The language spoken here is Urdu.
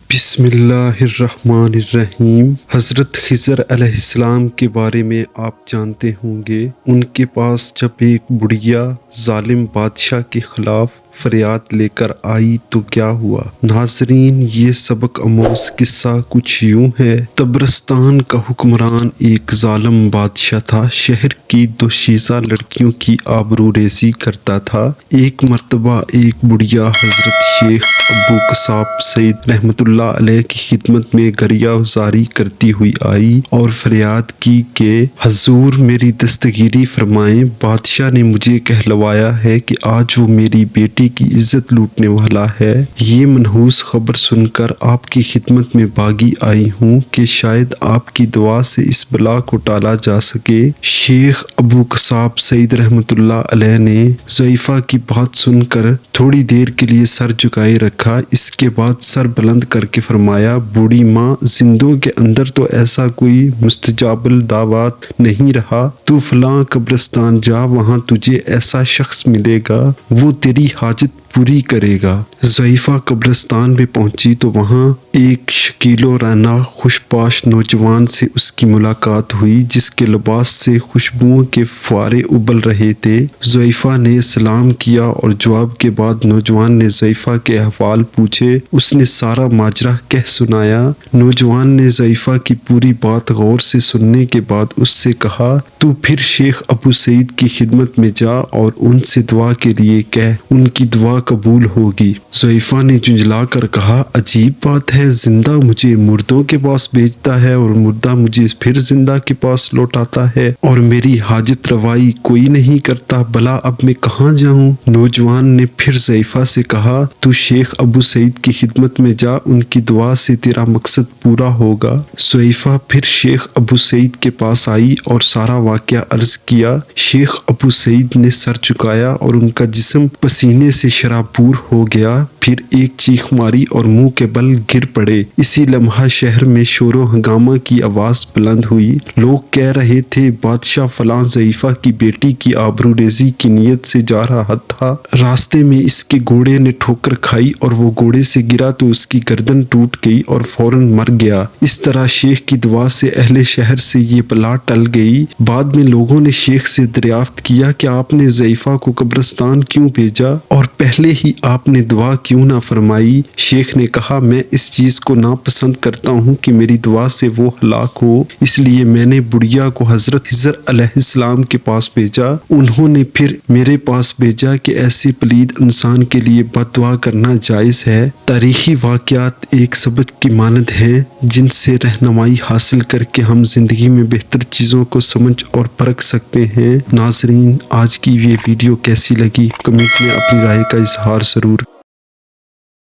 بسم اللہ الرحمن الرحیم۔ حضرت خضر علیہ السلام کے بارے میں آپ جانتے ہوں گے۔ ان کے پاس جب ایک بڑھیا ظالم بادشاہ کے خلاف فریاد لے کر آئی تو کیا ہوا؟ ناظرین، یہ سبق آموز قصہ کچھ یوں ہے۔ طبرستان کا حکمران ایک ظالم بادشاہ تھا۔ شہر کی دوشیزہ لڑکیوں کی آبرو ریزی کرتا تھا۔ ایک مرتبہ ایک بڑھیا حضرت شیخ ابو قصاب سعید رحمۃ اللہ علیہ کی خدمت میں گریہ زاری کرتی ہوئی آئی اور فریاد کی کہ حضور میری دستگیری فرمائیں، بادشاہ نے مجھے کہلوایا ہے کہ آج وہ میری بیٹی کی عزت لوٹنے والا ہے۔ یہ منحوس خبر سن کر آپ کی خدمت میں بھاگی آئی ہوں کہ شاید آپ کی دعا سے اس بلا کو ٹالا جا سکے۔ شیخ ابو قصاب سعید رحمۃ اللہ علیہ نے ضعیفہ کی بات سن کر تھوڑی دیر کے لیے سر جھکائے رکھا، اس کے بعد سر بلند کر کے فرمایا، بوڑھی ماں، زندوں کے اندر تو ایسا کوئی مستجاب الدعوات نہیں رہا، تو فلاں قبرستان جا، وہاں تجھے ایسا شخص ملے گا، وہ تیری حاجت پوری کرے گا۔ ضعیفہ قبرستان میں پہنچی تو وہاں ایک شکیل و رعنا خوشپاش نوجوان سے اس کی ملاقات ہوئی، جس کے لباس سے خوشبوؤں کے فوارے ابل رہے تھے۔ ضعیفہ نے سلام کیا اور جواب کے بعد نوجوان نے ضعیفہ کے احوال پوچھے۔ اس نے سارا ماجرا کہہ سنایا۔ نوجوان نے ضعیفہ کی پوری بات غور سے سننے کے بعد اس سے کہا، تو پھر شیخ ابو سعید کی خدمت میں جا اور ان سے دعا کے لیے کہہ، ان کی دعا قبول ہوگی۔ ضعیفہ نے جھنجھلا کر کہا، عجیب بات ہے، زندہ مجھے مردوں کے پاس بھیجتا ہے اور مردہ مجھے پھر زندہ کے پاس لوٹاتا ہے، اور میری حاجت روائی کوئی نہیں کرتا، بھلا اب میں کہاں جاؤں؟ نوجوان نے پھر ضعیفہ سے کہا، تو شیخ ابو سعید کی خدمت میں جا، ان کی دعا سے تیرا مقصد پورا ہوگا۔ ضعیفہ پھر شیخ ابو سعید کے پاس آئی اور سارا واقعہ عرض کیا۔ شیخ ابو سعید نے سر چکایا اور ان کا جسم پسینے سے شرابور ہو گیا، پھر ایک چیخ ماری اور منہ کے بل گر پڑے۔ اسی لمحہ شہر میں شور و ہنگامہ کی آواز بلند ہوئی۔ لوگ کہہ رہے تھے، بادشاہ فلاں ضعیفہ کی بیٹی کی آبرو ریزی کی نیت سے جا رہا تھا، راستے میں اس کے گھوڑے نے ٹھوکر کھائی اور وہ گھوڑے سے گرا تو اس کی گردن ٹوٹ گئی اور فوراً مر گیا۔ اس طرح شیخ کی دعا سے اہل شہر سے یہ بلا ٹل گئی۔ بعد میں لوگوں نے شیخ سے دریافت کیا کہ آپ نے ضعیفہ کو قبرستان کیوں بھیجا اور پہلے ہی آپ نے دعا کیوں نہ فرمائی؟ شیخ نے کہا، میں اس چیز کو ناپسند کرتا ہوں کہ میری دعا سے وہ ہلاک ہو، اس لیے میں نے بڑھیا کو حضرت خضر علیہ السلام کے پاس بھیجا۔ انہوں نے پھر میرے پاس بھیجا کہ ایسے پلید انسان کے لیے بد دعا کرنا جائز ہے۔ تاریخی واقعات ایک سبق کی مانند ہیں، جن سے رہنمائی حاصل کر کے ہم زندگی میں بہتر چیزوں کو سمجھ اور پرکھ سکتے ہیں۔ ناظرین، آج کی یہ ویڈیو کیسی لگی؟ کمنٹ میں اپنی رائے کا اظہار ضرور